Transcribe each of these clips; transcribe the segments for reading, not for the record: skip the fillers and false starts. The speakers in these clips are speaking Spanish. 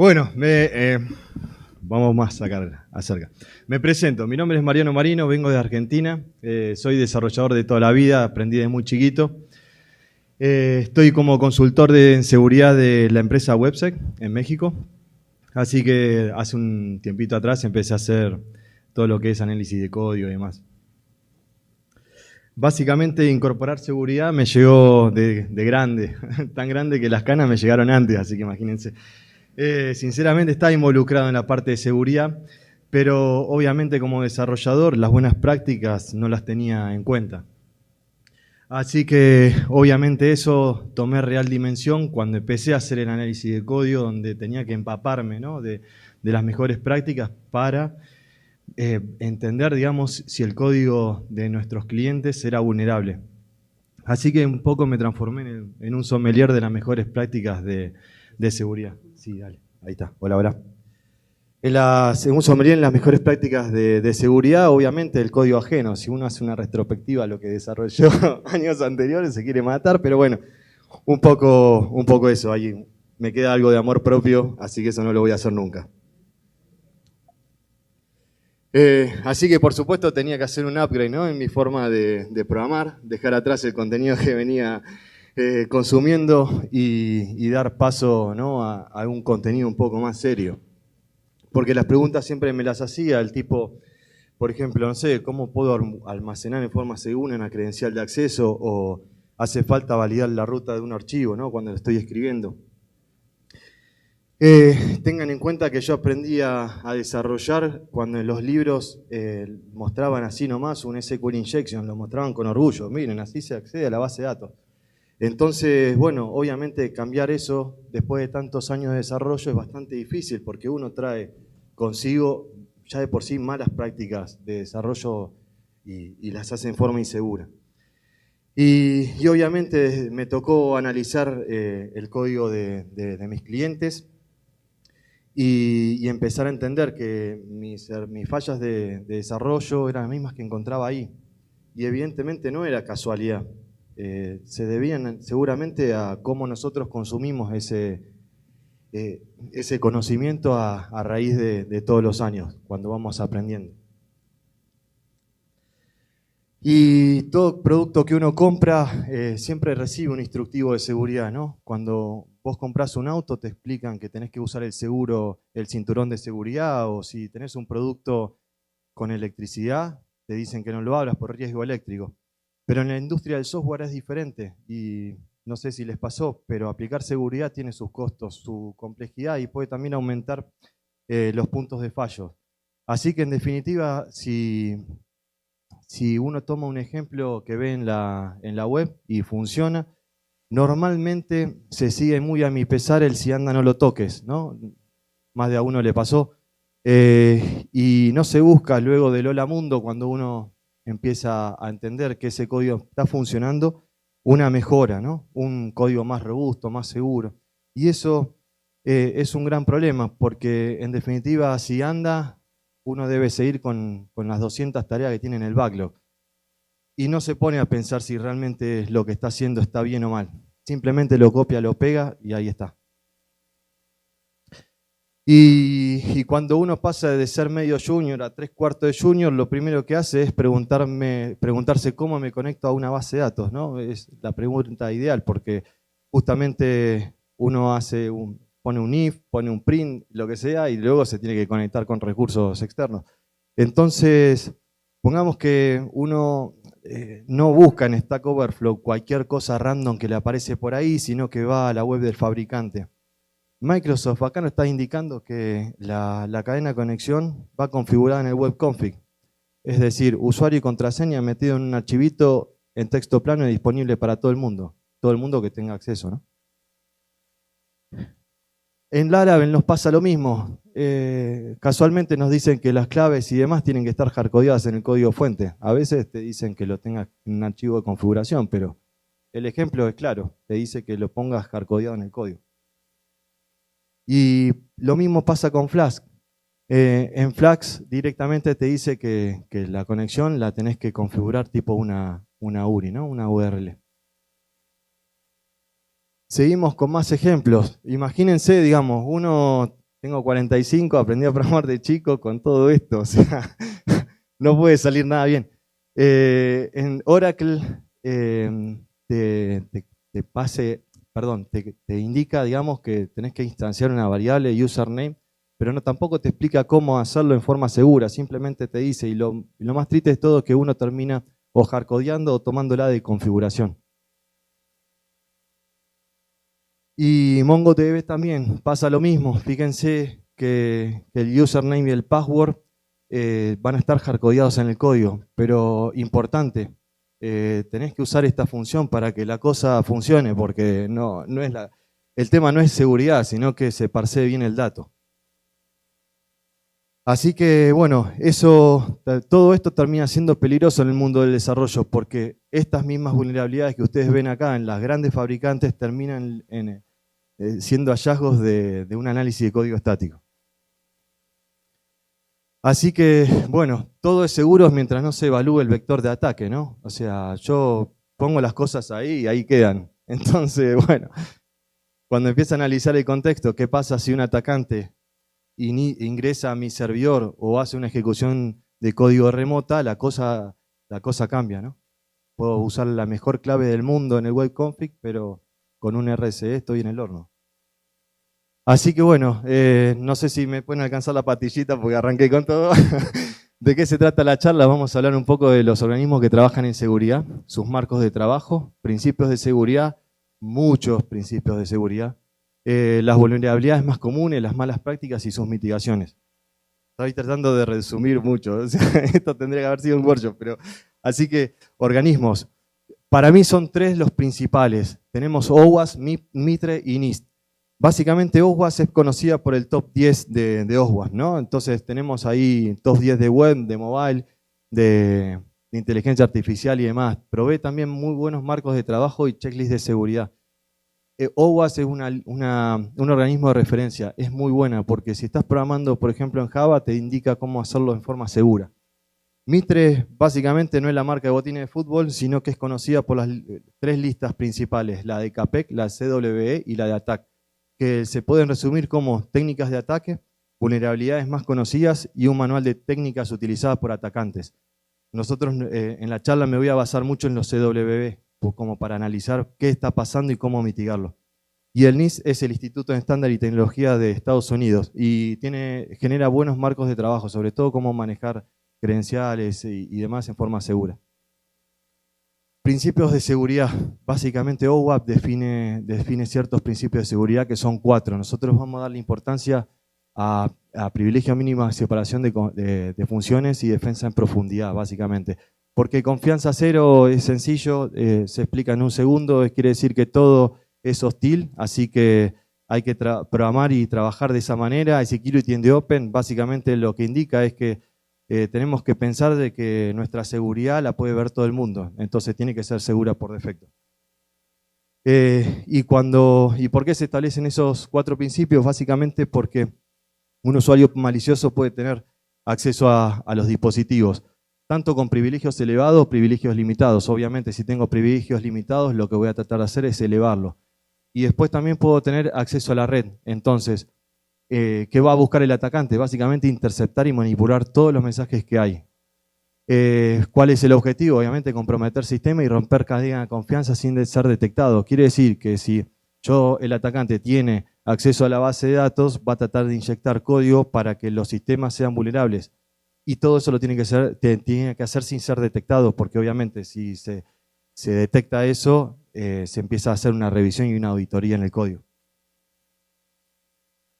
Bueno, vamos más acerca. Me presento, mi nombre es Mariano Marino, vengo de Argentina, soy desarrollador de toda la vida, aprendí de muy chiquito. Estoy como consultor en seguridad de la empresa WebSec en México, así que hace un tiempito atrás empecé a hacer todo lo que es análisis de código y demás. Básicamente incorporar seguridad me llegó de grande, tan grande que las canas me llegaron antes, así que imagínense. Sinceramente estaba involucrado en la parte de seguridad, pero obviamente como desarrollador las buenas prácticas no las tenía en cuenta. Así que obviamente eso tomé real dimensión cuando empecé a hacer el análisis de código, donde tenía que empaparme, ¿no?, de las mejores prácticas para entender, digamos, si el código de nuestros clientes era vulnerable. Así que un poco me transformé en un sommelier de las mejores prácticas de seguridad. Sí, dale, ahí está. Hola, hola. Un sommelier en las mejores prácticas de seguridad, obviamente el código ajeno. Si uno hace una retrospectiva a lo que desarrolló años anteriores, se quiere matar, pero bueno, un poco eso. Ahí me queda algo de amor propio, así que eso no lo voy a hacer nunca. Así que por supuesto tenía que hacer un upgrade, ¿no?, en mi forma de programar, dejar atrás el contenido que venía consumiendo y dar paso, ¿no?, a un contenido un poco más serio. Porque las preguntas siempre me las hacía el tipo, por ejemplo, no sé, ¿cómo puedo almacenar en forma segura una credencial de acceso? O hace falta validar la ruta de un archivo, ¿no?, cuando lo estoy escribiendo. Tengan en cuenta que yo aprendí a desarrollar cuando en los libros mostraban así nomás un SQL injection, lo mostraban con orgullo. Miren, así se accede a la base de datos. Entonces, bueno, obviamente cambiar eso después de tantos años de desarrollo es bastante difícil porque uno trae consigo ya de por sí malas prácticas de desarrollo y las hace en forma insegura. Y obviamente me tocó analizar el código de mis clientes y empezar a entender que mis fallas de desarrollo eran las mismas que encontraba ahí. Y evidentemente no era casualidad. Se debían seguramente a cómo nosotros consumimos ese conocimiento a raíz de todos los años, cuando vamos aprendiendo. Y todo producto que uno compra siempre recibe un instructivo de seguridad, ¿no? Cuando vos compras un auto te explican que tenés que usar el cinturón de seguridad, o si tenés un producto con electricidad, te dicen que no lo abras por riesgo eléctrico. Pero en la industria del software es diferente y no sé si les pasó, pero aplicar seguridad tiene sus costos, su complejidad y puede también aumentar los puntos de fallo. Así que en definitiva, si uno toma un ejemplo que ve en la web y funciona, normalmente se sigue muy a mi pesar el si anda no lo toques, ¿no? Más de a uno le pasó. Y no se busca luego del hola mundo, cuando uno empieza a entender que ese código está funcionando, una mejora, ¿no? Un código más robusto, más seguro. Y eso es un gran problema, porque en definitiva, si anda, uno debe seguir con las 200 tareas que tiene en el backlog. Y no se pone a pensar si realmente lo que está haciendo está bien o mal. Simplemente lo copia, lo pega y ahí está. Y cuando uno pasa de ser medio junior a 3/4 de junior, lo primero que hace es preguntarse cómo me conecto a una base de datos, ¿no? Es la pregunta ideal, porque justamente uno pone un if, pone un print, lo que sea, y luego se tiene que conectar con recursos externos. Entonces, pongamos que uno no busca en Stack Overflow cualquier cosa random que le aparece por ahí, sino que va a la web del fabricante. Microsoft acá nos está indicando que la cadena de conexión va configurada en el web config. Es decir, usuario y contraseña metido en un archivito en texto plano y disponible para todo el mundo. Todo el mundo que tenga acceso, ¿no? En Laravel nos pasa lo mismo. Casualmente nos dicen que las claves y demás tienen que estar hardcodeadas en el código fuente. A veces te dicen que lo tengas en un archivo de configuración, pero el ejemplo es claro. Te dice que lo pongas hardcodeado en el código. Y lo mismo pasa con Flask. En Flask directamente te dice que la conexión la tenés que configurar tipo una URI, ¿no? Una URL. Seguimos con más ejemplos. Imagínense, digamos, uno tengo 45, aprendí a programar de chico con todo esto, o sea, no puede salir nada bien. En Oracle te indica, digamos, que tenés que instanciar una variable username, pero no tampoco te explica cómo hacerlo en forma segura, simplemente te dice, y lo más triste de todo es que uno termina o hardcodeando o tomándola de configuración. Y MongoDB también pasa lo mismo. Fíjense que el username y el password van a estar hardcodeados en el código, pero importante, tenés que usar esta función para que la cosa funcione, porque el tema no es seguridad, sino que se parsee bien el dato. Así que, bueno, todo esto termina siendo peligroso en el mundo del desarrollo, porque estas mismas vulnerabilidades que ustedes ven acá en las grandes fabricantes terminan siendo hallazgos de un análisis de código estático. Así que, bueno, todo es seguro mientras no se evalúe el vector de ataque, ¿no? O sea, yo pongo las cosas ahí y ahí quedan. Entonces, bueno, cuando empieza a analizar el contexto, ¿qué pasa si un atacante ingresa a mi servidor o hace una ejecución de código remota? La cosa cambia, ¿no? Puedo usar la mejor clave del mundo en el web config, pero con un RCE estoy en el horno. Así que bueno, no sé si me pueden alcanzar la patillita porque arranqué con todo. ¿De qué se trata la charla? Vamos a hablar un poco de los organismos que trabajan en seguridad, sus marcos de trabajo, principios de seguridad, muchos principios de seguridad, las vulnerabilidades más comunes, las malas prácticas y sus mitigaciones. Estoy tratando de resumir mucho, o sea, esto tendría que haber sido un workshop, pero así que organismos. Para mí son tres los principales. Tenemos OWASP, Mitre y NIST. Básicamente OWASP es conocida por el top 10 de OWASP, ¿no? Entonces tenemos ahí top 10 de web, de mobile, de inteligencia artificial y demás. Provee también muy buenos marcos de trabajo y checklist de seguridad. OWASP es un organismo de referencia, es muy buena porque si estás programando, por ejemplo, en Java, te indica cómo hacerlo en forma segura. Mitre básicamente no es la marca de botines de fútbol, sino que es conocida por las tres listas principales, la de CAPEC, la de CWE y la de ATT&CK, que se pueden resumir como técnicas de ataque, vulnerabilidades más conocidas y un manual de técnicas utilizadas por atacantes. Nosotros en la charla me voy a basar mucho en los CWE, como para analizar qué está pasando y cómo mitigarlo. Y el NIST es el Instituto de Estándar y Tecnología de Estados Unidos y genera buenos marcos de trabajo, sobre todo cómo manejar credenciales y demás en forma segura. Principios de seguridad. Básicamente OWASP define ciertos principios de seguridad que son 4. Nosotros vamos a darle importancia a privilegio mínimo, separación de funciones y defensa en profundidad, básicamente. Porque confianza cero es sencillo, se explica en un segundo, quiere decir que todo es hostil, así que hay que programar y trabajar de esa manera. El Security in the Open básicamente lo que indica es que tenemos que pensar de que nuestra seguridad la puede ver todo el mundo, entonces tiene que ser segura por defecto. ¿Y por qué se establecen esos 4 principios? Básicamente porque un usuario malicioso puede tener acceso a los dispositivos, tanto con privilegios elevados o privilegios limitados. Obviamente, si tengo privilegios limitados, lo que voy a tratar de hacer es elevarlo. Y después también puedo tener acceso a la red. Entonces, ¿qué va a buscar el atacante? Básicamente interceptar y manipular todos los mensajes que hay. ¿Cuál es el objetivo? Obviamente comprometer sistema y romper cadena de confianza sin ser detectado. Quiere decir que si el atacante tiene acceso a la base de datos, va a tratar de inyectar código para que los sistemas sean vulnerables. Y todo eso lo tiene que hacer sin ser detectado, porque obviamente si se detecta eso, se empieza a hacer una revisión y una auditoría en el código.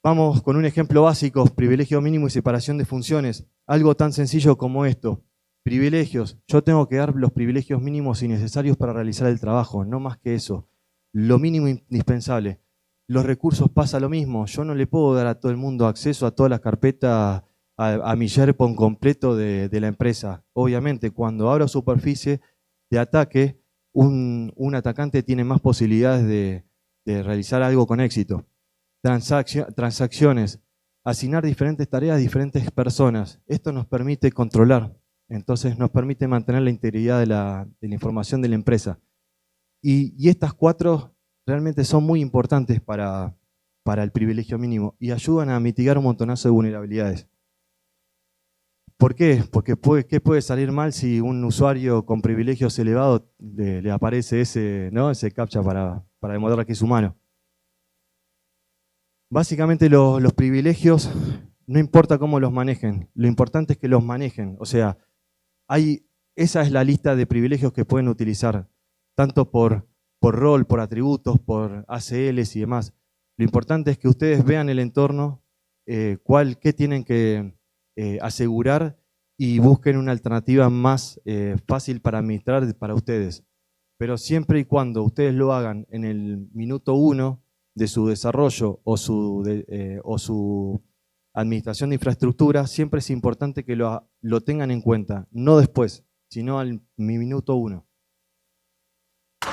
Vamos con un ejemplo básico, privilegio mínimo y separación de funciones. Algo tan sencillo como esto. Privilegios. Yo tengo que dar los privilegios mínimos y necesarios para realizar el trabajo, no más que eso. Lo mínimo indispensable. Los recursos pasa lo mismo. Yo no le puedo dar a todo el mundo acceso a todas las carpetas, a mi SharePoint completo de la empresa. Obviamente, cuando abro superficie de ataque, un atacante tiene más posibilidades de realizar algo con éxito. Transacciones, asignar diferentes tareas a diferentes personas. Esto nos permite controlar, entonces nos permite mantener la integridad de la información de la empresa. Y estas 4 realmente son muy importantes para para el privilegio mínimo y ayudan a mitigar un montonazo de vulnerabilidades. ¿Por qué? Porque ¿qué puede salir mal si un usuario con privilegios elevados le aparece ese captcha para demostrar que es humano? Básicamente los privilegios, no importa cómo los manejen, lo importante es que los manejen. O sea, esa es la lista de privilegios que pueden utilizar, tanto por rol, por atributos, por ACLs y demás. Lo importante es que ustedes vean el entorno, qué tienen que asegurar y busquen una alternativa más fácil para administrar para ustedes. Pero siempre y cuando ustedes lo hagan en el minuto 1 de su desarrollo o su administración de infraestructura, siempre es importante que lo tengan en cuenta, no después, sino al minuto 1.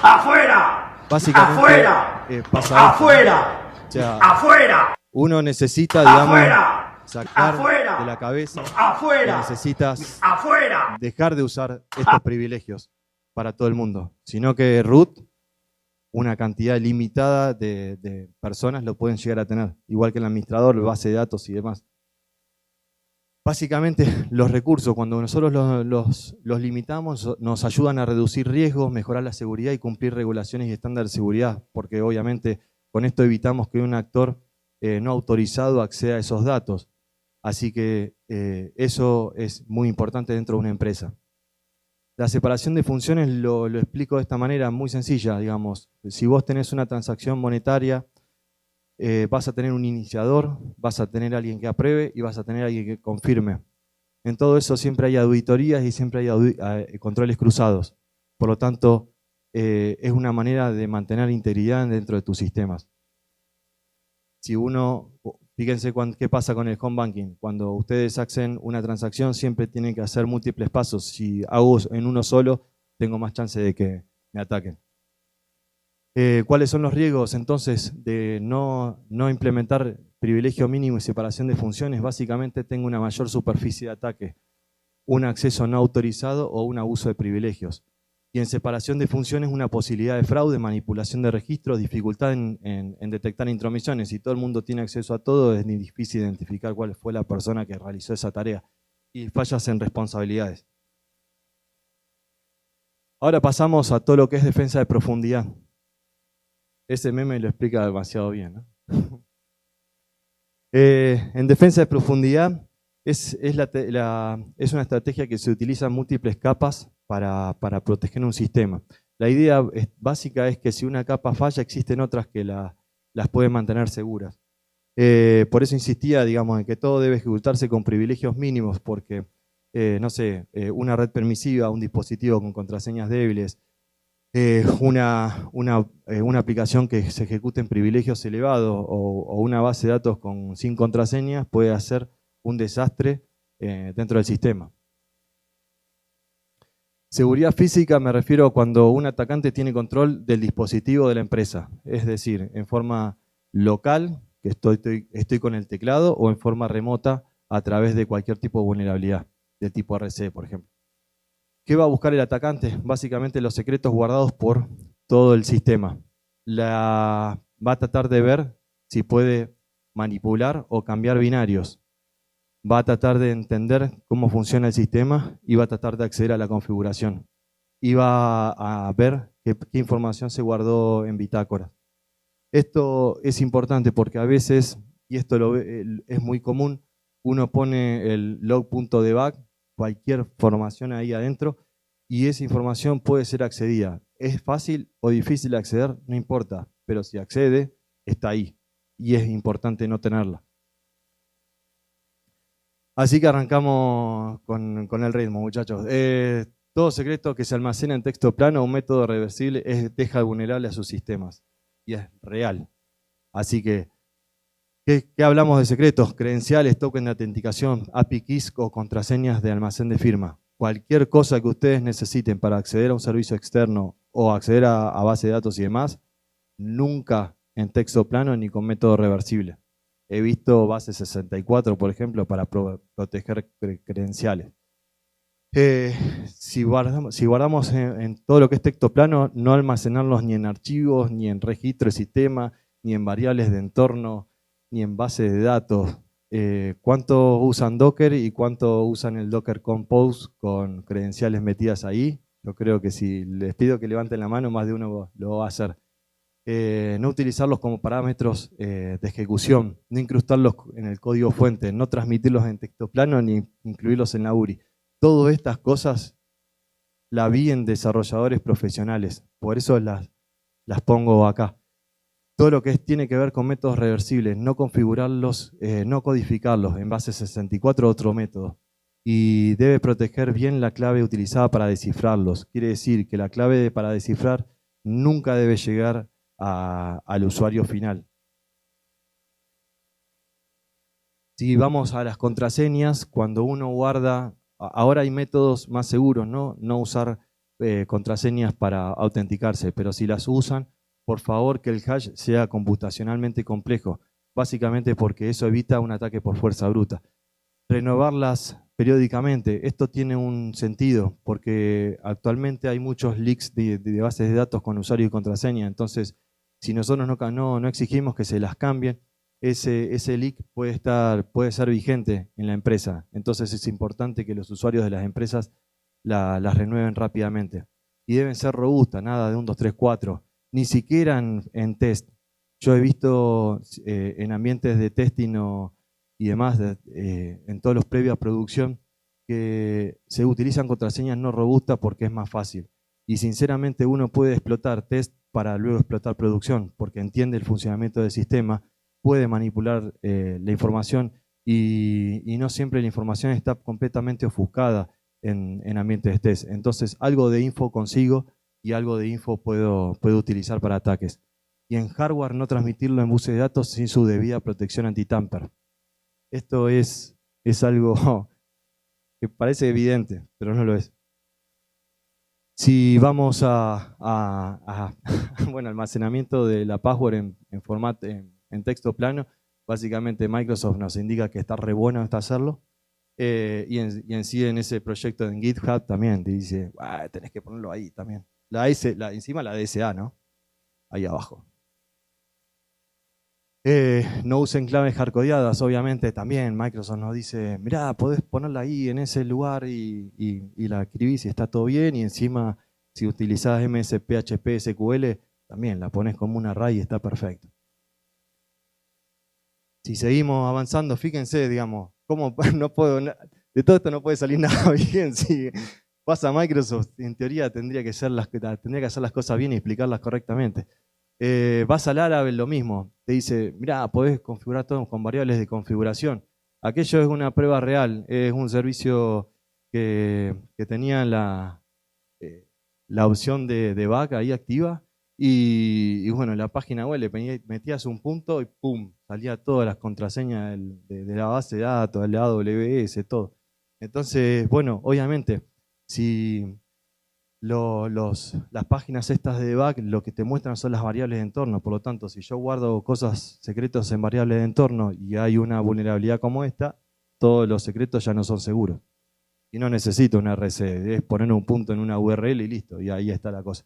¡Afuera! Básicamente, ¡Afuera! pasa ¡Afuera! o sea, ¡Afuera! uno necesita, digamos, ¡Afuera! sacar ¡Afuera! de la cabeza ¡Afuera! que necesitas ¡Afuera! dejar de usar estos privilegios para todo el mundo, sino que root, una cantidad limitada de personas lo pueden llegar a tener, igual que el administrador, base de datos y demás. Básicamente, los recursos, cuando nosotros los limitamos, nos ayudan a reducir riesgos, mejorar la seguridad y cumplir regulaciones y estándares de seguridad, porque obviamente con esto evitamos que un actor no autorizado acceda a esos datos. Así que eso es muy importante dentro de una empresa. La separación de funciones lo explico de esta manera muy sencilla, digamos. Si vos tenés una transacción monetaria, vas a tener un iniciador, vas a tener alguien que apruebe y vas a tener alguien que confirme. En todo eso siempre hay auditorías y siempre hay controles cruzados. Por lo tanto, es una manera de mantener integridad dentro de tus sistemas. Fíjense qué pasa con el home banking. Cuando ustedes hacen una transacción, siempre tienen que hacer múltiples pasos. Si hago en uno solo, tengo más chance de que me ataquen. ¿Cuáles son los riesgos entonces de no implementar privilegio mínimo y separación de funciones? Básicamente tengo una mayor superficie de ataque, un acceso no autorizado o un abuso de privilegios. Y en separación de funciones una posibilidad de fraude, manipulación de registros, dificultad en detectar intromisiones. Si todo el mundo tiene acceso a todo, es difícil identificar cuál fue la persona que realizó esa tarea. Y fallas en responsabilidades. Ahora pasamos a todo lo que es defensa de profundidad. Ese meme lo explica demasiado bien, ¿no? En defensa de profundidad es una estrategia que se utiliza en múltiples capas para proteger un sistema. La idea básica es que si una capa falla, existen otras que las pueden mantener seguras. Por eso insistía, digamos, en que todo debe ejecutarse con privilegios mínimos, porque, no sé, una red permisiva, un dispositivo con contraseñas débiles, una aplicación que se ejecute en privilegios elevados o una base de datos sin contraseñas puede hacer un desastre dentro del sistema. Seguridad física me refiero a cuando un atacante tiene control del dispositivo de la empresa, es decir, en forma local, que estoy con el teclado, o en forma remota a través de cualquier tipo de vulnerabilidad, del tipo RC, por ejemplo. ¿Qué va a buscar el atacante? Básicamente los secretos guardados por todo el sistema. Va a tratar de ver si puede manipular o cambiar binarios. Va a tratar de entender cómo funciona el sistema y va a tratar de acceder a la configuración. Y va a ver qué información se guardó en bitácora. Esto es importante porque a veces, y esto es muy común, uno pone el log.debug, cualquier información ahí adentro, y esa información puede ser accedida. ¿Es fácil o difícil de acceder? No importa, pero si accede, está ahí, y es importante no tenerla. Así que arrancamos con el ritmo, muchachos. Todo secreto que se almacena en texto plano o un método reversible deja vulnerable a sus sistemas, y es real. Así que, ¿qué hablamos de secretos? Credenciales, token de autenticación, API keys o contraseñas de almacén de firma. Cualquier cosa que ustedes necesiten para acceder a un servicio externo o acceder a base de datos y demás, nunca en texto plano ni con método reversible. He visto base 64, por ejemplo, para proteger credenciales. Si guardamos en todo lo que es texto plano, no almacenarlos ni en archivos, ni en registro de sistema, ni en variables de entorno, ni en base de datos. ¿Cuánto usan Docker y cuánto usan el Docker Compose con credenciales metidas ahí? Yo creo que si les pido que levanten la mano, más de uno lo va a hacer. No utilizarlos como parámetros de ejecución, no incrustarlos en el código fuente, no transmitirlos en texto plano ni incluirlos en la URI. Todas estas cosas la vi en desarrolladores profesionales, por eso las pongo acá. Todo lo que tiene que ver con métodos reversibles, no configurarlos, no codificarlos en base 64 otro método. Y debe proteger bien la clave utilizada para descifrarlos. Quiere decir que la clave para descifrar nunca debe llegar al usuario final. Si vamos a las contraseñas, cuando uno guarda, ahora hay métodos más seguros, no usar contraseñas para autenticarse, pero si las usan, por favor que el hash sea computacionalmente complejo, básicamente porque eso evita un ataque por fuerza bruta. Renovarlas periódicamente, esto tiene un sentido, porque actualmente hay muchos leaks de bases de datos con usuario y contraseña, entonces si nosotros no exigimos que se las cambien, ese leak puede ser vigente en la empresa. Entonces es importante que los usuarios de las empresas las renueven rápidamente. Y deben ser robustas, nada de 1, 2, 3, 4. Ni siquiera en test. Yo he visto en ambientes de testing y demás, en todos los previos a producción, que se utilizan contraseñas no robustas porque es más fácil. Y sinceramente uno puede explotar test para luego explotar producción, porque entiende el funcionamiento del sistema, puede manipular la información y no siempre la información está completamente ofuscada en ambientes de test. Entonces algo de info consigo y algo de info puedo utilizar para ataques. Y en hardware no transmitirlo en buses de datos sin su debida protección anti-tamper. Esto es algo que parece evidente, pero no lo es. Si vamos bueno, almacenamiento de la password en texto plano, básicamente Microsoft nos indica que está re bueno hasta hacerlo. Y en sí en ese proyecto en GitHub también te dice, tenés que ponerlo ahí también. Encima la DSA, ¿no? Ahí abajo. No usen claves hardcodeadas, obviamente también Microsoft nos dice, mirá, podés ponerla ahí en ese lugar y la escribís y está todo bien, y encima si utilizás MS, PHP, SQL, también la pones como un array y está perfecto. Si seguimos avanzando, fíjense, digamos, cómo de todo esto no puede salir nada bien. Si pasa a Microsoft, en teoría tendría que hacer las cosas bien y explicarlas correctamente. Vas al Laravel, lo mismo. Te dice, mirá, podés configurar todo con variables de configuración. Aquello es una prueba real, es un servicio que tenía la opción de debug ahí activa. Y bueno, en la página web le metías un punto y ¡pum! Salía todas las contraseñas de la base de datos, del AWS, todo. Entonces, bueno, obviamente, si las páginas estas de debug lo que te muestran son las variables de entorno, por lo tanto, si yo guardo cosas secretos en variables de entorno y hay una vulnerabilidad como esta, todos los secretos ya no son seguros. Y no necesito una RC, es poner un punto en una URL y listo, y ahí está la cosa.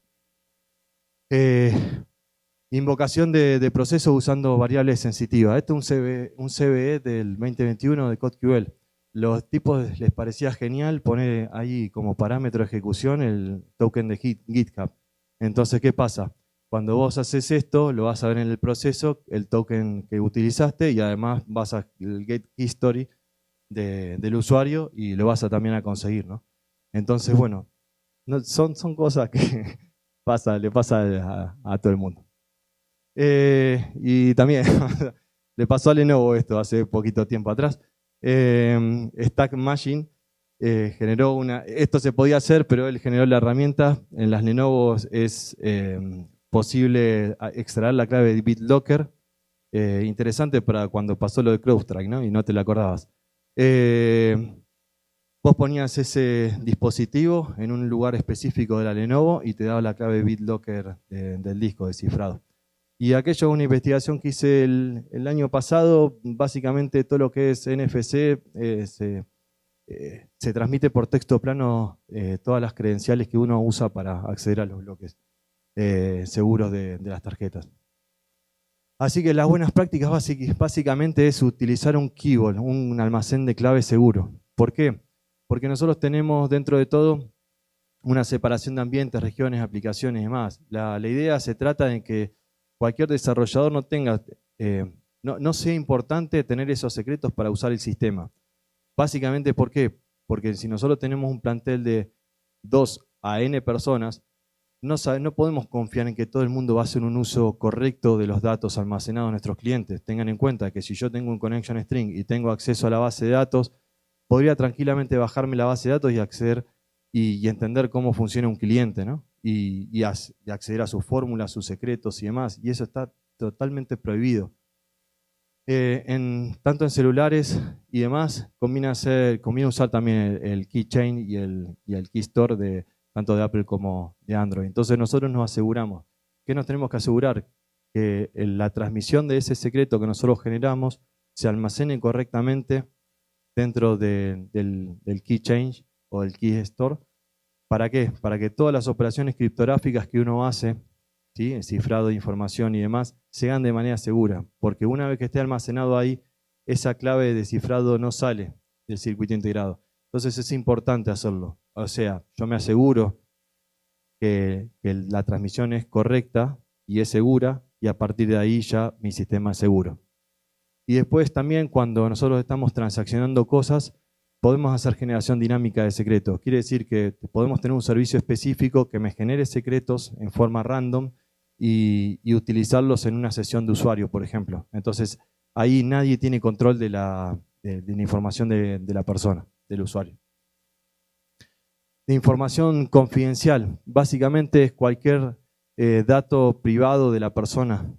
Invocación de procesos usando variables sensitivas. Este es un CVE del 2021 de CodeQL. Los tipos les parecía genial poner ahí como parámetro de ejecución el token de GitHub. Entonces, ¿qué pasa? Cuando vos haces esto, lo vas a ver en el proceso, el token que utilizaste, y además vas al get history del usuario y lo vas a también a conseguir, ¿no? Entonces, bueno, son cosas que le pasa a todo el mundo. Y también le pasó a Lenovo esto hace poquito tiempo atrás. Stack Machine generó esto se podía hacer, pero él generó la herramienta. En las Lenovo es posible extraer la clave de BitLocker. Interesante para cuando pasó lo de CrowdStrike, ¿no? Y no te la acordabas. Vos ponías ese dispositivo en un lugar específico de la Lenovo y te daba la clave BitLocker del disco descifrado. Y aquello es una investigación que hice el año pasado. Básicamente todo lo que es NFC se transmite por texto plano, todas las credenciales que uno usa para acceder a los bloques seguros de las tarjetas. Así que las buenas prácticas básicamente es utilizar un key vault, un almacén de clave seguro. ¿Por qué? Porque nosotros tenemos dentro de todo una separación de ambientes, regiones, aplicaciones y demás. La idea se trata de que cualquier desarrollador no tenga, no sea importante tener esos secretos para usar el sistema. Básicamente, ¿por qué? Porque si nosotros tenemos un plantel de 2 a n personas, no podemos confiar en que todo el mundo va a hacer un uso correcto de los datos almacenados en nuestros clientes. Tengan en cuenta que si yo tengo un connection string y tengo acceso a la base de datos, podría tranquilamente bajarme la base de datos y acceder y entender cómo funciona un cliente, ¿no? Y acceder a sus fórmulas, sus secretos y demás. Y eso está totalmente prohibido. Tanto en celulares y demás, conviene usar también el keychain y el key store tanto de Apple como de Android. Entonces nosotros nos aseguramos. ¿Qué nos tenemos que asegurar? Que la transmisión de ese secreto que nosotros generamos se almacene correctamente dentro del keychain o del key store. ¿Para qué? Para que todas las operaciones criptográficas que uno hace, ¿sí?, el cifrado de información y demás, se hagan de manera segura. Porque una vez que esté almacenado ahí, esa clave de cifrado no sale del circuito integrado. Entonces es importante hacerlo. O sea, yo me aseguro que la transmisión es correcta y es segura, y a partir de ahí ya mi sistema es seguro. Y después también cuando nosotros estamos transaccionando cosas, podemos hacer generación dinámica de secretos. Quiere decir que podemos tener un servicio específico que me genere secretos en forma random y utilizarlos en una sesión de usuario, por ejemplo. Entonces, ahí nadie tiene control de la información de la persona, del usuario. De información confidencial, básicamente es cualquier dato privado de la persona,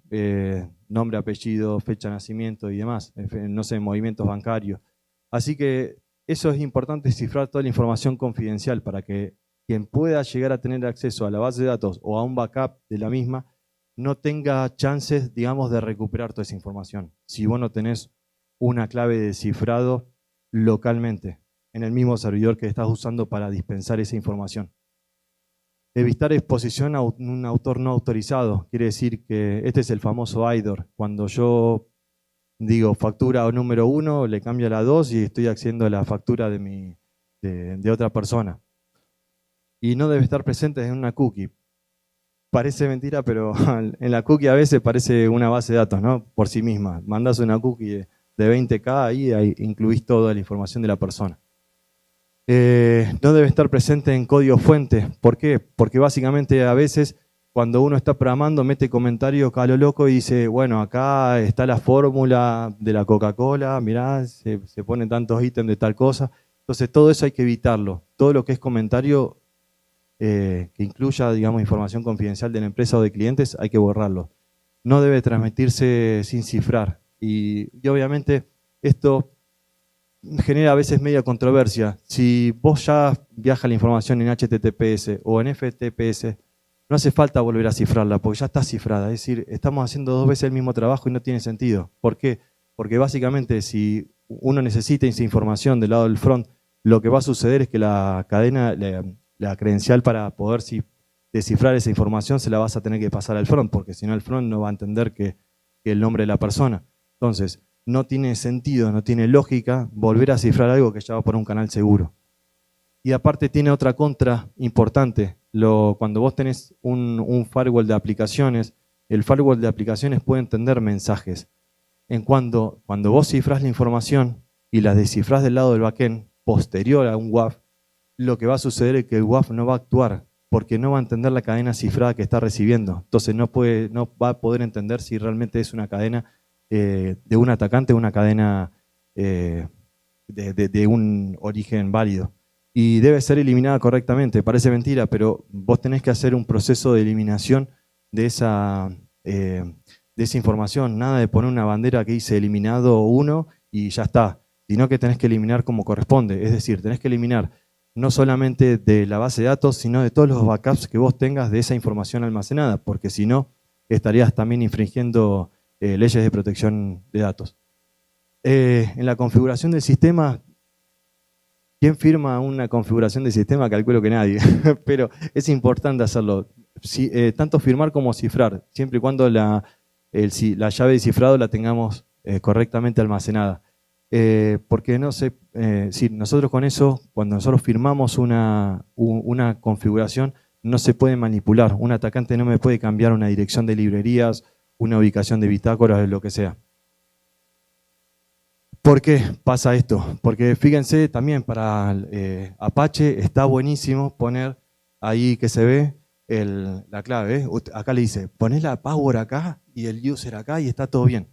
nombre, apellido, fecha de nacimiento y demás, no sé, movimientos bancarios. Así que eso es importante, cifrar toda la información confidencial para que quien pueda llegar a tener acceso a la base de datos o a un backup de la misma no tenga chances, digamos, de recuperar toda esa información. Si vos no tenés una clave de cifrado localmente en el mismo servidor que estás usando para dispensar esa información. Evitar exposición a un autor no autorizado. Quiere decir que este es el famoso IDOR. Cuando yo digo factura número 1, le cambio a la 2 y estoy accediendo a la factura de otra persona. Y no debe estar presente en una cookie. Parece mentira, pero en la cookie a veces parece una base de datos, ¿no? Por sí misma. Mandás una cookie de 20K y ahí incluís toda la información de la persona. No debe estar presente en código fuente. ¿Por qué? Porque básicamente a veces cuando uno está programando mete comentarios a lo loco y dice, bueno, acá está la fórmula de la Coca-Cola, mirá, se ponen tantos ítems de tal cosa. Entonces todo eso hay que evitarlo. Todo lo que es comentario que incluya, digamos, información confidencial de la empresa o de clientes, hay que borrarlo. No debe transmitirse sin cifrar. Y obviamente esto genera a veces media controversia. Si vos ya viaja la información en HTTPS o en FTPS, no hace falta volver a cifrarla porque ya está cifrada. Es decir, estamos haciendo 2 veces el mismo trabajo y no tiene sentido. ¿Por qué? Porque básicamente si uno necesita esa información del lado del front, lo que va a suceder es que la cadena, la credencial para poder descifrar esa información se la vas a tener que pasar al front, porque si no el front no va a entender que el nombre de la persona. Entonces, no tiene sentido, no tiene lógica volver a cifrar algo que ya va por un canal seguro. Y aparte tiene otra contra importante. Cuando vos tenés un firewall de aplicaciones, el firewall de aplicaciones puede entender mensajes. Cuando vos cifrás la información y la descifrás del lado del backend, posterior a un WAF, lo que va a suceder es que el WAF no va a actuar, porque no va a entender la cadena cifrada que está recibiendo. Entonces no va a poder entender si realmente es una cadena de un atacante o una cadena de un origen válido. Y debe ser eliminada correctamente. Parece mentira, pero vos tenés que hacer un proceso de eliminación de esa información. Nada de poner una bandera que dice eliminado 1 y ya está, sino que tenés que eliminar como corresponde. Es decir, tenés que eliminar no solamente de la base de datos, sino de todos los backups que vos tengas de esa información almacenada, porque si no, estarías también infringiendo leyes de protección de datos. En la configuración del sistema, ¿quién firma una configuración de sistema? Calculo que nadie, pero es importante hacerlo. Tanto firmar como cifrar, siempre y cuando la llave de cifrado la tengamos correctamente almacenada. Porque no sé, si nosotros con eso, cuando nosotros firmamos una configuración, no se puede manipular. Un atacante no me puede cambiar una dirección de librerías, una ubicación de bitácoras, lo que sea. ¿Por qué pasa esto? Porque fíjense también para Apache está buenísimo poner ahí que se ve la clave. Acá le dice, ponés la password acá y el user acá y está todo bien.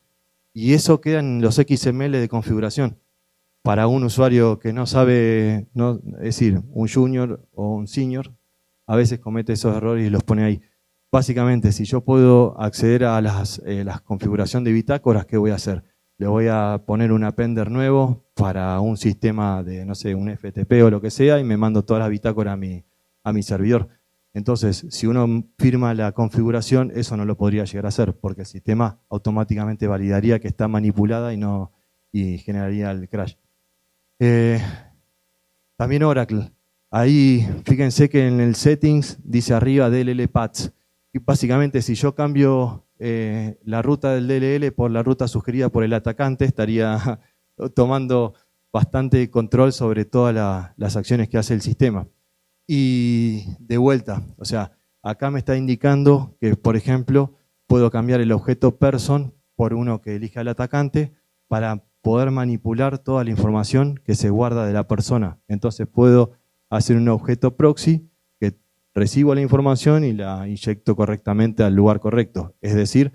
Y eso queda en los XML de configuración. Para un usuario que no sabe, es decir, un junior o un senior, a veces comete esos errores y los pone ahí. Básicamente, si yo puedo acceder a las configuración de bitácoras, ¿qué voy a hacer? Le voy a poner un appender nuevo para un sistema de, no sé, un FTP o lo que sea, y me mando todas las bitácoras a mi servidor. Entonces, si uno firma la configuración, eso no lo podría llegar a hacer, porque el sistema automáticamente validaría que está manipulada y generaría el crash. También Oracle. Ahí, fíjense que en el settings dice arriba DLL paths. Y básicamente, si yo cambio la ruta del DLL por la ruta sugerida por el atacante, estaría tomando bastante control sobre todas las acciones que hace el sistema. Y de vuelta, o sea, acá me está indicando que, por ejemplo, puedo cambiar el objeto person por uno que elija el atacante para poder manipular toda la información que se guarda de la persona. Entonces puedo hacer un objeto proxy que recibo la información y la inyecto correctamente al lugar correcto. Es decir,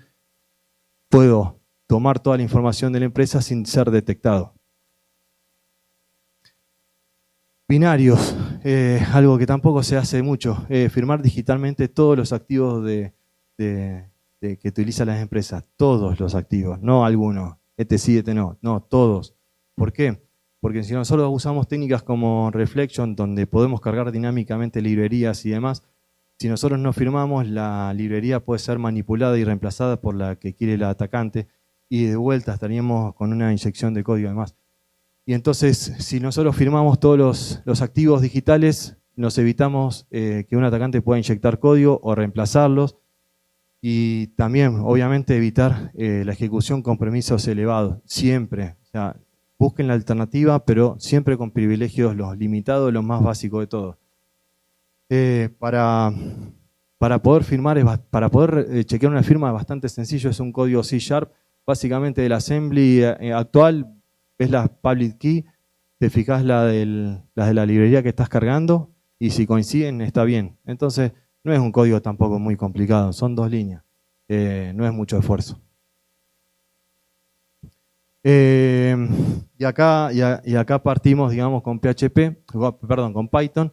puedo tomar toda la información de la empresa sin ser detectado. Binarios, algo que tampoco se hace mucho. Firmar digitalmente todos los activos que utilizan las empresas. Todos los activos, no algunos. Este sí, este no. No, todos. ¿Por qué? Porque si nosotros usamos técnicas como Reflection, donde podemos cargar dinámicamente librerías y demás, si nosotros no firmamos, la librería puede ser manipulada y reemplazada por la que quiere el atacante, y de vuelta estaríamos con una inyección de código además. Y entonces, si nosotros firmamos todos los activos digitales, nos evitamos que un atacante pueda inyectar código o reemplazarlos. Y también, obviamente, evitar la ejecución con permisos elevados, siempre. O sea, busquen la alternativa, pero siempre con privilegios los limitados, los más básicos de todo. Para poder firmar, para poder chequear una firma es bastante sencillo, es un código C#, básicamente del assembly actual, ves la public key, te fijas las de la librería que estás cargando, y si coinciden está bien. Entonces, no es un código tampoco muy complicado, son 2 líneas, no es mucho esfuerzo. Y acá partimos, digamos, con con Python,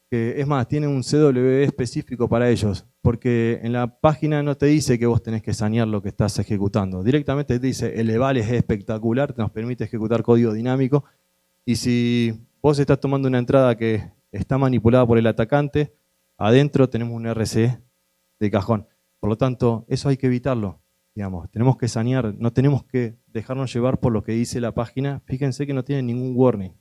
que es más, tiene un CWE específico para ellos, porque en la página no te dice que vos tenés que sanear lo que estás ejecutando. Directamente te dice, el eval es espectacular, nos permite ejecutar código dinámico, y si vos estás tomando una entrada que está manipulada por el atacante, adentro tenemos un RCE de cajón. Por lo tanto, eso hay que evitarlo. Digamos, tenemos que sanear, no tenemos que dejarnos llevar por lo que dice la página. Fíjense que no tiene ningún warning.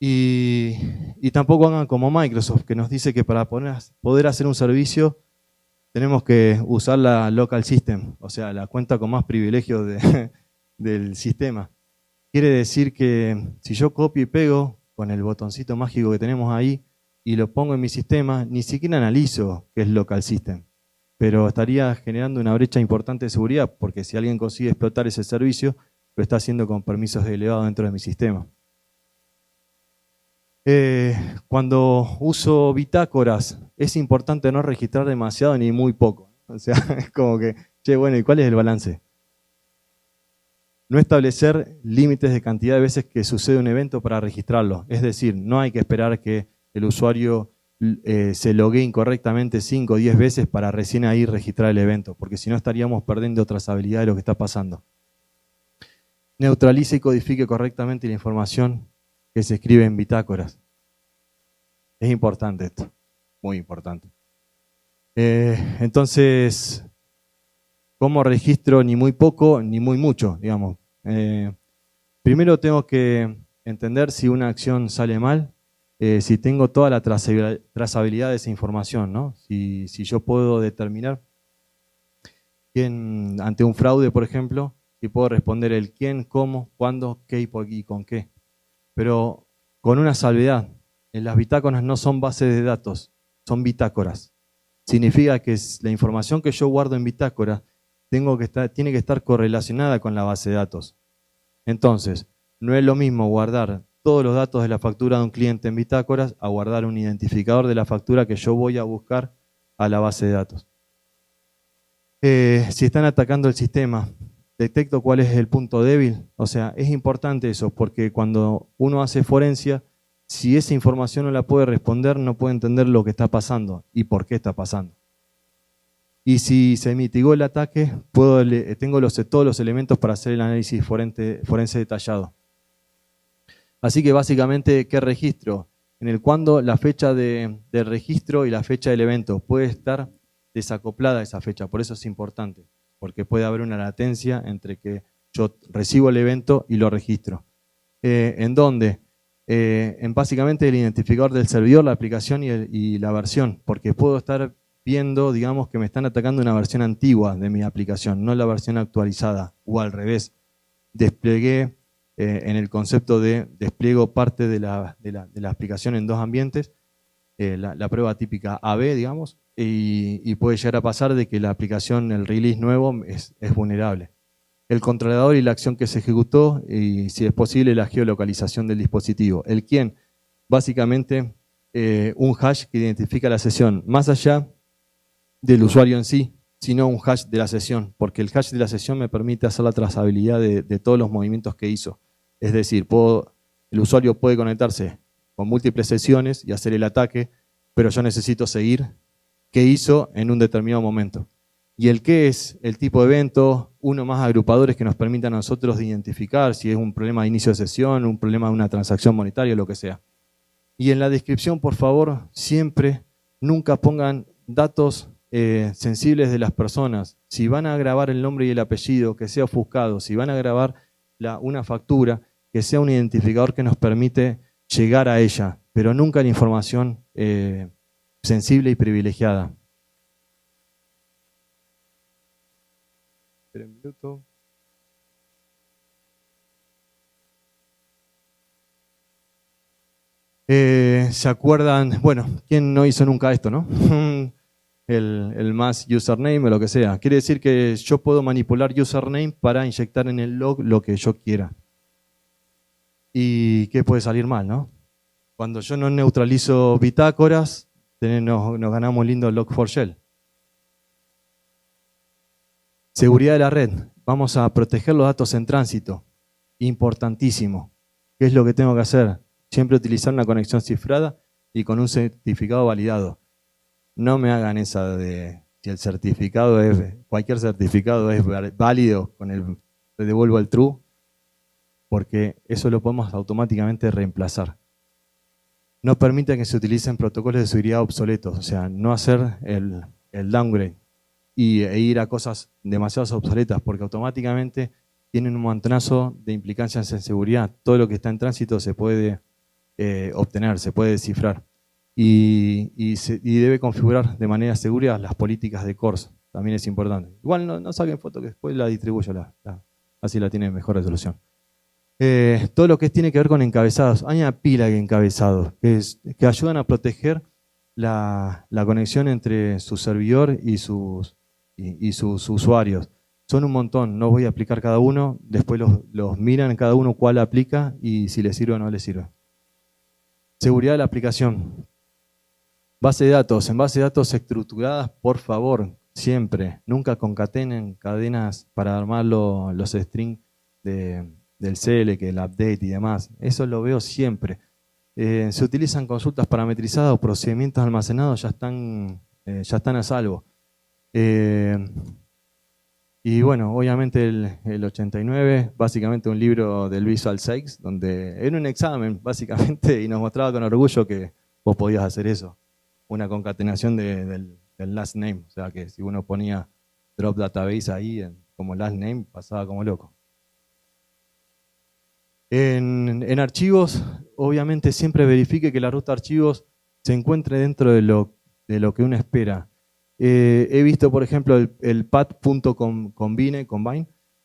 Y tampoco hagan como Microsoft, que nos dice que para poder hacer un servicio tenemos que usar la local system, o sea, la cuenta con más privilegios del sistema. Quiere decir que si yo copio y pego con el botoncito mágico que tenemos ahí y lo pongo en mi sistema, ni siquiera analizo qué es local system, pero estaría generando una brecha importante de seguridad, porque si alguien consigue explotar ese servicio, lo está haciendo con permisos elevados dentro de mi sistema. Cuando uso bitácoras, es importante no registrar demasiado ni muy poco. O sea, es como que, che, bueno, ¿y cuál es el balance? No establecer límites de cantidad de veces que sucede un evento para registrarlo. Es decir, no hay que esperar que el usuario se loguee incorrectamente 5 o 10 veces para recién ahí registrar el evento, porque si no estaríamos perdiendo trazabilidad de lo que está pasando. Neutralice y codifique correctamente la información que se escribe en bitácoras. Es importante esto, muy importante. Entonces, ¿cómo registro ni muy poco ni muy mucho? Digamos. Primero tengo que entender si una acción sale mal, si tengo toda la trazabilidad de esa información, ¿no? Si yo puedo determinar, ante un fraude, por ejemplo, y puedo responder el quién, cómo, cuándo, qué y con qué. Pero con una salvedad, las bitácoras no son bases de datos, son bitácoras. Significa que la información que yo guardo en bitácora tiene que estar correlacionada con la base de datos. Entonces, no es lo mismo guardar todos los datos de la factura de un cliente en bitácoras a guardar un identificador de la factura que yo voy a buscar a la base de datos. Si están atacando el sistema, detecto cuál es el punto débil. O sea, es importante eso, porque cuando uno hace forencia, si esa información no la puede responder, no puede entender lo que está pasando y por qué está pasando. Y si se mitigó el ataque, tengo todos los elementos para hacer el análisis forense detallado. Así que básicamente, ¿qué registro? En el cuándo, la fecha del registro y la fecha del evento puede estar desacoplada esa fecha, por eso es importante, porque puede haber una latencia entre que yo recibo el evento y lo registro. ¿En dónde? En básicamente el identificador del servidor, la aplicación y la versión, porque puedo estar viendo, digamos, que me están atacando una versión antigua de mi aplicación, no la versión actualizada, o al revés. Desplegué en el concepto de despliego parte de la aplicación en dos ambientes, la prueba típica AB, digamos, y puede llegar a pasar de que la aplicación, el release nuevo, es vulnerable. El controlador y la acción que se ejecutó, y si es posible, la geolocalización del dispositivo. El quién, básicamente, un hash que identifica la sesión, más allá del usuario en sí, sino un hash de la sesión, porque el hash de la sesión me permite hacer la trazabilidad de todos los movimientos que hizo. Es decir, el usuario puede conectarse con múltiples sesiones y hacer el ataque, pero yo necesito seguir qué hizo en un determinado momento. Y el qué es el tipo de evento, uno más agrupadores que nos permitan a nosotros identificar si es un problema de inicio de sesión, un problema de una transacción monetaria, lo que sea. Y en la descripción, por favor, siempre, nunca pongan datos sensibles de las personas. Si van a grabar el nombre y el apellido, que sea ofuscado. Si van a grabar una factura, que sea un identificador que nos permite llegar a ella, pero nunca la información sensible y privilegiada. Espera un minuto. ¿Se acuerdan? Bueno, ¿quién no hizo nunca esto, no? el más username o lo que sea. Quiere decir que yo puedo manipular username para inyectar en el log lo que yo quiera. ¿Y qué puede salir mal, no? Cuando yo no neutralizo bitácoras, nos ganamos lindo log4shell. Seguridad de la red. Vamos a proteger los datos en tránsito. Importantísimo. ¿Qué es lo que tengo que hacer? Siempre utilizar una conexión cifrada y con un certificado validado. No me hagan esa de si el certificado cualquier certificado es válido, le devuelvo el true, porque eso lo podemos automáticamente reemplazar. No permita que se utilicen protocolos de seguridad obsoletos, o sea, no hacer el downgrade e ir a cosas demasiado obsoletas, porque automáticamente tienen un montonazo de implicancias en seguridad. Todo lo que está en tránsito se puede obtener, se puede descifrar. Y debe configurar de manera segura las políticas de CORS, también es importante. Igual no saquen foto, que después la distribuyo, así la tiene mejor resolución. Todo lo que tiene que ver con encabezados, hay una pila de encabezados que ayudan a proteger la conexión entre su servidor y sus usuarios. Son un montón, no voy a aplicar cada uno, después los miran cada uno cuál aplica y si les sirve o no les sirve. Seguridad de la aplicación. Base de datos. En base de datos estructuradas, por favor, siempre. Nunca concatenen cadenas para armar los strings del CL, que el update y demás. Eso lo veo siempre. Se utilizan consultas parametrizadas o procedimientos almacenados, ya están a salvo. Y bueno, obviamente el 89, básicamente un libro del Visual 6, donde era un examen, básicamente, y nos mostraba con orgullo que vos podías hacer eso. Una concatenación del last name, o sea que si uno ponía drop database ahí como last name, pasaba como loco. En archivos, obviamente siempre verifique que la ruta de archivos se encuentre dentro de lo que uno espera. He visto, por ejemplo, el pad.combine,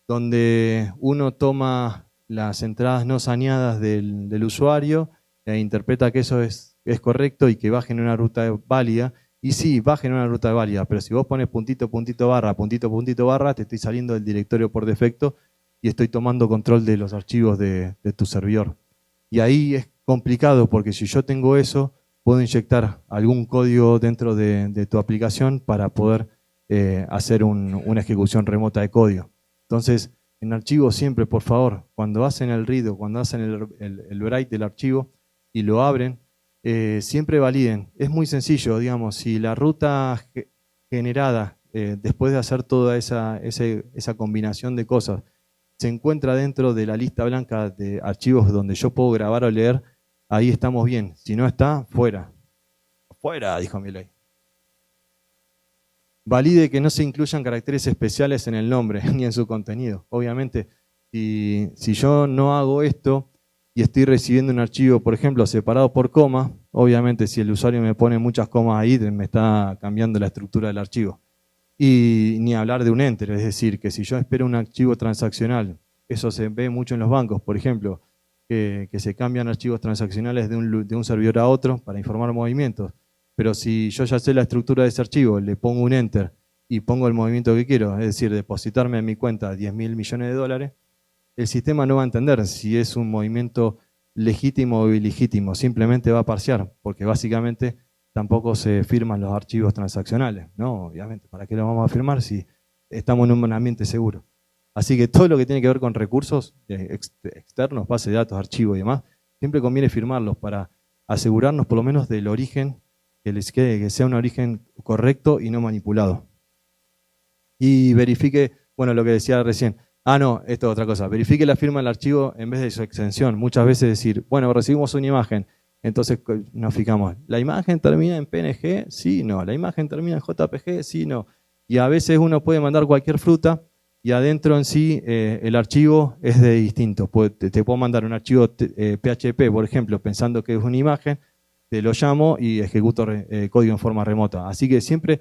donde uno toma las entradas no saneadas del usuario e interpreta que eso es correcto y que baje en una ruta válida. Y sí, baje en una ruta válida, pero si vos pones puntito, puntito, barra, te estoy saliendo del directorio por defecto y estoy tomando control de los archivos de tu servidor. Y ahí es complicado porque si yo tengo eso, puedo inyectar algún código dentro de tu aplicación para poder hacer una ejecución remota de código. Entonces, en archivos siempre, por favor, cuando hacen el read o cuando hacen el write del archivo y lo abren, siempre validen. Es muy sencillo, digamos, si la ruta generada después de hacer toda esa combinación de cosas se encuentra dentro de la lista blanca de archivos donde yo puedo grabar o leer, ahí estamos bien. Si no está, fuera. Fuera, dijo Milei. Valide que no se incluyan caracteres especiales en el nombre ni en su contenido. Obviamente, si yo no hago esto y estoy recibiendo un archivo, por ejemplo, separado por coma, obviamente si el usuario me pone muchas comas ahí, me está cambiando la estructura del archivo. Y ni hablar de un enter, es decir, que si yo espero un archivo transaccional, eso se ve mucho en los bancos, por ejemplo, que se cambian archivos transaccionales de un servidor a otro para informar movimientos. Pero si yo ya sé la estructura de ese archivo, le pongo un enter y pongo el movimiento que quiero, es decir, depositarme en mi cuenta 10.000 millones de dólares, el sistema no va a entender si es un movimiento legítimo o ilegítimo, simplemente va a parsear, porque básicamente tampoco se firman los archivos transaccionales, ¿no? Obviamente, ¿para qué lo vamos a firmar si estamos en un ambiente seguro? Así que todo lo que tiene que ver con recursos externos, base de datos, archivos y demás, siempre conviene firmarlos para asegurarnos por lo menos del origen, que sea un origen correcto y no manipulado. Y verifique, bueno, lo que decía recién. No, esto es otra cosa. Verifique la firma del archivo en vez de su extensión. Muchas veces decir, bueno, recibimos una imagen, entonces nos fijamos. ¿La imagen termina en PNG? Sí, no. ¿La imagen termina en JPG? Sí, no. Y a veces uno puede mandar cualquier fruta y adentro en sí el archivo es de distinto. Te puedo mandar un archivo PHP, por ejemplo, pensando que es una imagen, te lo llamo y ejecuto código en forma remota. Así que siempre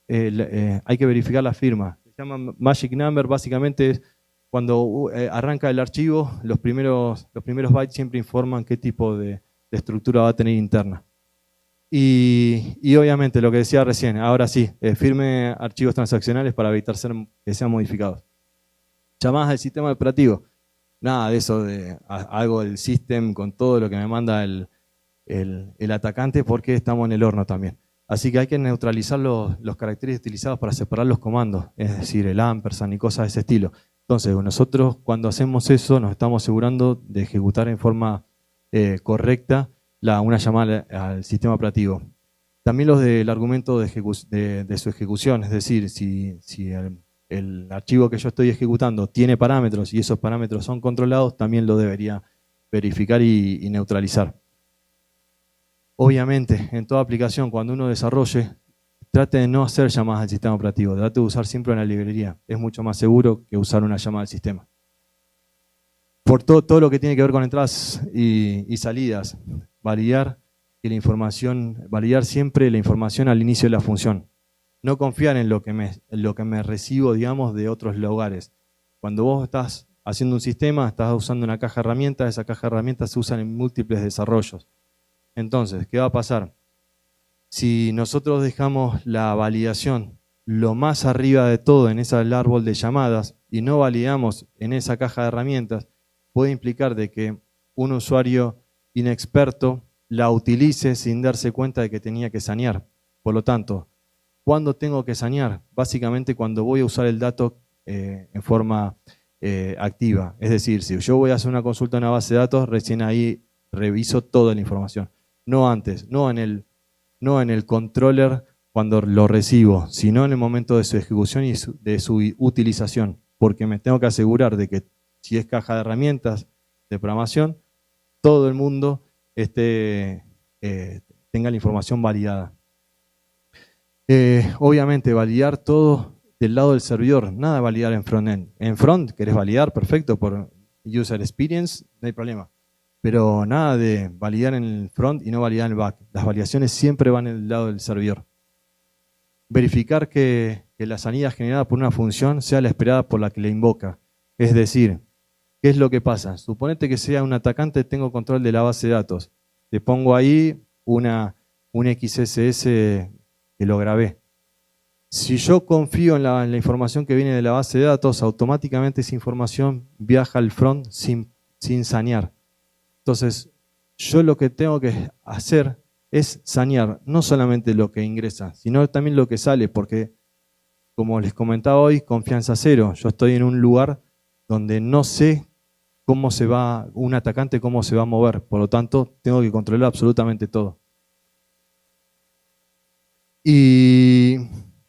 hay que verificar la firma. Se llama Magic Number, básicamente es cuando arranca el archivo, los primeros bytes siempre informan qué tipo de estructura va a tener interna. Y obviamente lo que decía recién, ahora sí, firme archivos transaccionales para evitar que sean modificados. Llamadas del sistema operativo. Nada de eso de hago el system con todo lo que me manda el atacante porque estamos en el horno también. Así que hay que neutralizar los caracteres utilizados para separar los comandos, es decir, el ampersand y cosas de ese estilo. Entonces, nosotros cuando hacemos eso nos estamos asegurando de ejecutar en forma correcta una llamada al sistema operativo. También los del argumento de su ejecución, es decir, si el archivo que yo estoy ejecutando tiene parámetros y esos parámetros son controlados, también lo debería verificar y neutralizar. Obviamente, en toda aplicación, cuando uno desarrolle, trate de no hacer llamadas al sistema operativo, trate de usar siempre una librería. Es mucho más seguro que usar una llamada al sistema. Por todo lo que tiene que ver con entradas y salidas, validar siempre la información al inicio de la función. No confiar en lo que me recibo, digamos, de otros lugares. Cuando vos estás haciendo un sistema, estás usando una caja de herramientas, esa caja de herramientas se usan en múltiples desarrollos. Entonces, ¿qué va a pasar? Si nosotros dejamos la validación lo más arriba de todo en ese árbol de llamadas y no validamos en esa caja de herramientas, puede implicar de que un usuario inexperto la utilice sin darse cuenta de que tenía que sanear. Por lo tanto, ¿cuándo tengo que sanear? Básicamente cuando voy a usar el dato en forma activa. Es decir, si yo voy a hacer una consulta en una base de datos, recién ahí reviso toda la información. No antes, no en el controller cuando lo recibo, sino en el momento de su ejecución y de su utilización, porque me tengo que asegurar de que si es caja de herramientas de programación, todo el mundo tenga la información validada. Obviamente, validar todo del lado del servidor, nada de validar en front-end. En front, querés validar, perfecto, por user experience, no hay problema. Pero nada de validar en el front y no validar en el back. Las validaciones siempre van en el lado del servidor. verificar que la salida generada por una función sea la esperada por la que la invoca. Es decir, ¿qué es lo que pasa? Suponete que sea un atacante, tengo control de la base de datos. Te pongo ahí un XSS que lo grabé. Si yo confío en la información que viene de la base de datos, automáticamente esa información viaja al front sin sanear. Entonces, yo lo que tengo que hacer es sanear no solamente lo que ingresa, sino también lo que sale, porque, como les comentaba hoy, confianza cero. Yo estoy en un lugar donde no sé cómo se va, un atacante cómo se va a mover, por lo tanto, tengo que controlar absolutamente todo. Y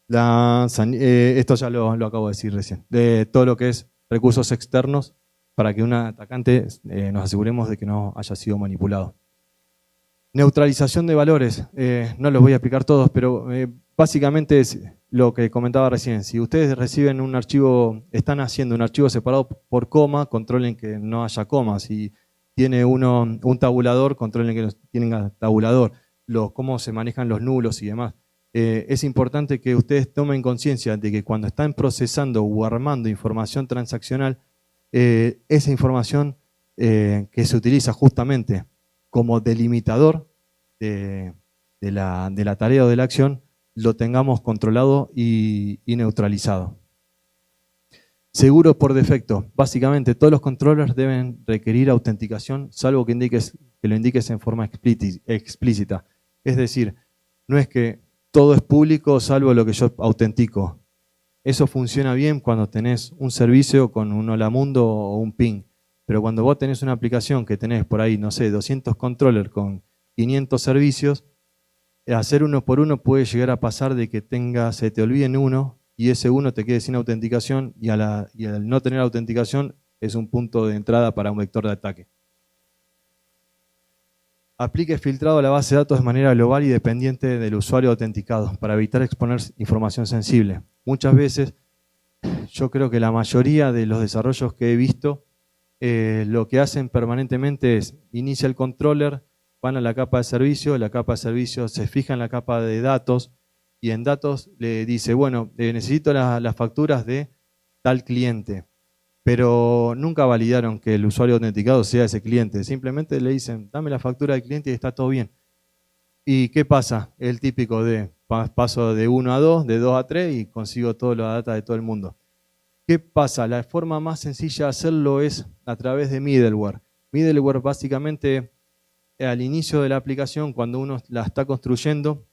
esto ya lo acabo de decir recién, de todo lo que es recursos externos para que un atacante nos aseguremos de que no haya sido manipulado. Neutralización de valores, no los voy a explicar todos, pero básicamente es lo que comentaba recién. Si ustedes reciben un archivo, están haciendo un archivo separado por coma, controlen que no haya comas. Si tiene uno un tabulador, controlen que no tenga tabulador. Cómo se manejan los nulos y demás. Es importante que ustedes tomen conciencia de que cuando están procesando o armando información transaccional, esa información que se utiliza justamente como delimitador de la tarea o de la acción, lo tengamos controlado y neutralizado. Seguro por defecto. Básicamente todos los controllers deben requerir autenticación, salvo que lo indiques en forma explícita. Es decir, no es que todo es público salvo lo que yo autentico. Eso funciona bien cuando tenés un servicio con un Hola Mundo o un ping. Pero cuando vos tenés una aplicación que tenés por ahí, no sé, 200 controllers con 500 servicios, hacer uno por uno puede llegar a pasar de que se te olviden uno y ese uno te quede sin autenticación y al no tener autenticación es un punto de entrada para un vector de ataque. Aplique filtrado a la base de datos de manera global y dependiente del usuario autenticado para evitar exponer información sensible. Muchas veces, yo creo que la mayoría de los desarrollos que he visto, lo que hacen permanentemente es, inicia el controller, van a la capa de servicio se fija en la capa de datos y en datos le dice, bueno, necesito las facturas de tal cliente, pero nunca validaron que el usuario autenticado sea ese cliente, simplemente le dicen, dame la factura del cliente y está todo bien. ¿Y qué pasa? El típico de paso de 1 a 2, de 2 a 3 y consigo toda la data de todo el mundo. ¿Qué pasa? La forma más sencilla de hacerlo es a través de middleware. Middleware básicamente al inicio de la aplicación, cuando uno la está construyendo,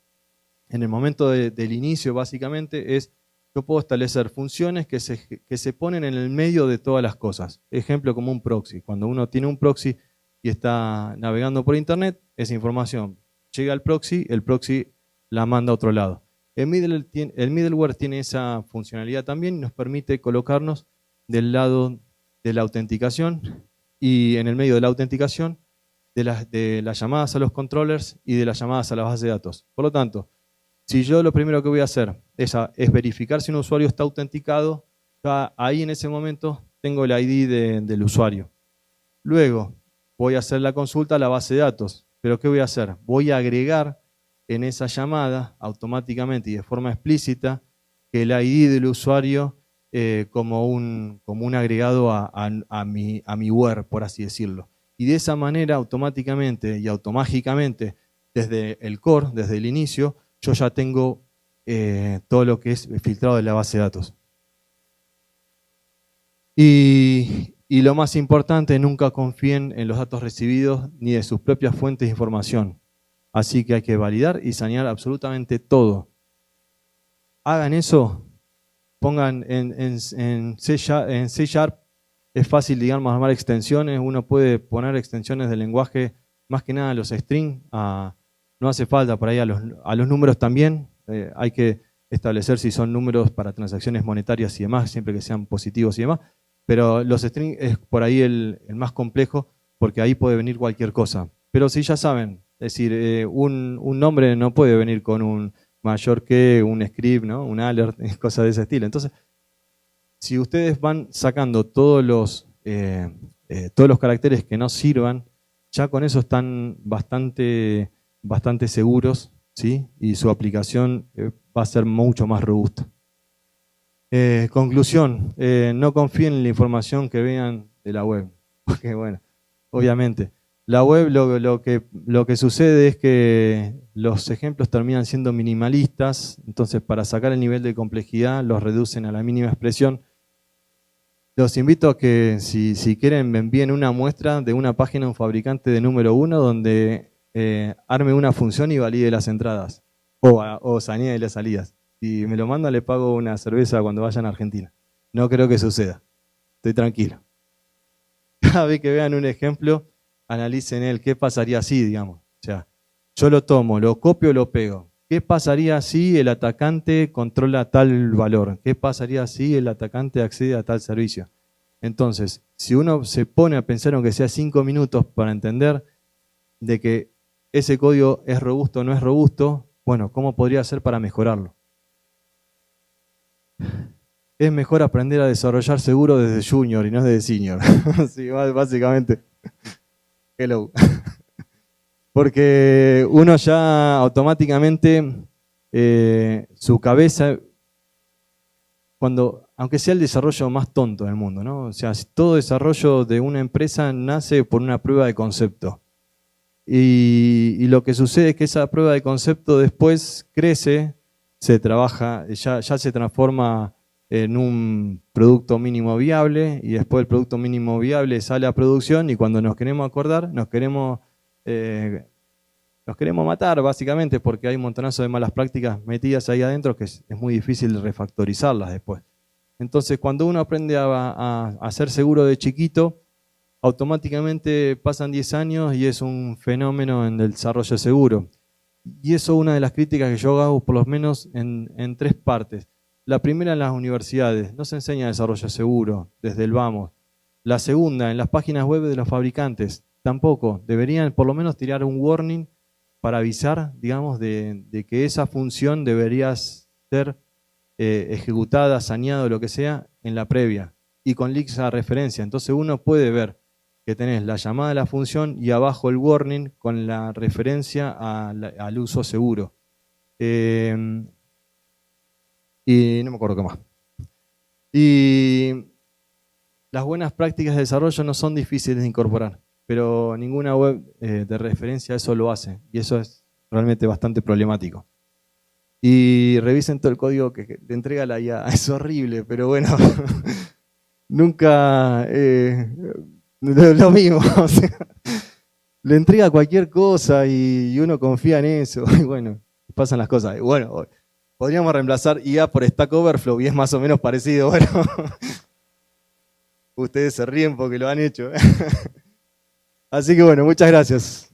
en el momento del inicio básicamente yo puedo establecer funciones que se ponen en el medio de todas las cosas. Ejemplo como un proxy. Cuando uno tiene un proxy y está navegando por internet, esa información llega al proxy, el proxy la manda a otro lado. El middleware tiene esa funcionalidad también y nos permite colocarnos del lado de la autenticación y en el medio de la autenticación de las llamadas a los controllers y de las llamadas a la base de datos. Por lo tanto, si yo lo primero que voy a hacer es verificar si un usuario está autenticado, ya ahí en ese momento tengo el ID del usuario. Luego voy a hacer la consulta a la base de datos. ¿Pero qué voy a hacer? Voy a agregar en esa llamada automáticamente y de forma explícita que el ID del usuario como un agregado a mi where, por así decirlo. Y de esa manera automáticamente y automágicamente desde el core, desde el inicio, yo ya tengo todo lo que es filtrado de la base de datos. Y lo más importante, nunca confíen en los datos recibidos ni de sus propias fuentes de información. Así que hay que validar y sanear absolutamente todo. Hagan eso, pongan en C#, es fácil, digamos, armar extensiones. Uno puede poner extensiones de lenguaje, más que nada los strings. No hace falta por ahí a los números también. Hay que establecer si son números para transacciones monetarias y demás, siempre que sean positivos y demás. Pero los strings es por ahí el más complejo, porque ahí puede venir cualquier cosa. Pero si ya saben, es decir, un nombre no puede venir con un mayor que, un script, ¿no? Un alert, cosas de ese estilo. Entonces, si ustedes van sacando todos los caracteres que no sirvan, ya con eso están bastante seguros, ¿sí? Y su aplicación va va a ser mucho más robusto. Conclusión, no confíen en la información que vean de la web, porque bueno, obviamente, la web lo que sucede es que los ejemplos terminan siendo minimalistas, entonces para sacar el nivel de complejidad los reducen a la mínima expresión. Los invito a que si quieren me envíen una muestra de una página de un fabricante de número 1 donde arme una función y valide las entradas o sanee las salidas. Si me lo manda le pago una cerveza cuando vayan a Argentina. No creo que suceda, estoy tranquilo. Cada vez que vean un ejemplo, analicen el qué pasaría si, digamos. O sea, yo lo tomo, lo copio, lo pego. ¿Qué pasaría si el atacante controla tal valor? ¿Qué pasaría si el atacante accede a tal servicio? Entonces, si uno se pone a pensar, aunque sea 5 minutos, para entender de que ese código es robusto o no es robusto, bueno, ¿cómo podría ser para mejorarlo? Es mejor aprender a desarrollar seguro desde junior y no desde senior. Sí, básicamente. Hello. Porque uno ya automáticamente, su cabeza, aunque sea el desarrollo más tonto del mundo, ¿no? O sea, todo desarrollo de una empresa nace por una prueba de concepto. Y lo que sucede es que esa prueba de concepto después crece, se trabaja, ya se transforma en un producto mínimo viable y después el producto mínimo viable sale a producción y cuando nos queremos acordar, nos queremos matar básicamente porque hay un montonazo de malas prácticas metidas ahí adentro que es muy difícil refactorizarlas después. Entonces cuando uno aprende a ser seguro de chiquito, automáticamente pasan 10 años y es un fenómeno en el desarrollo seguro. Y eso es una de las críticas que yo hago por lo menos en 3 partes. La primera, en las universidades, no se enseña desarrollo seguro desde el vamos. La segunda, en las páginas web de los fabricantes, tampoco. Deberían por lo menos tirar un warning para avisar, digamos, de que esa función debería ser ejecutada, saneada o lo que sea, en la previa. Y con links a referencia. Entonces uno puede ver que tenés la llamada de la función y abajo el warning con la referencia al uso seguro. Y no me acuerdo qué más. Y las buenas prácticas de desarrollo no son difíciles de incorporar, pero ninguna web de referencia eso lo hace. Y eso es realmente bastante problemático. Y revisen todo el código que te entrega la IA. Es horrible, pero bueno, nunca lo mismo. O sea, le entrega cualquier cosa y uno confía en eso. Y bueno, pasan las cosas. Y bueno, podríamos reemplazar IA por Stack Overflow y es más o menos parecido. Bueno, ustedes se ríen porque lo han hecho. Así que bueno, muchas gracias.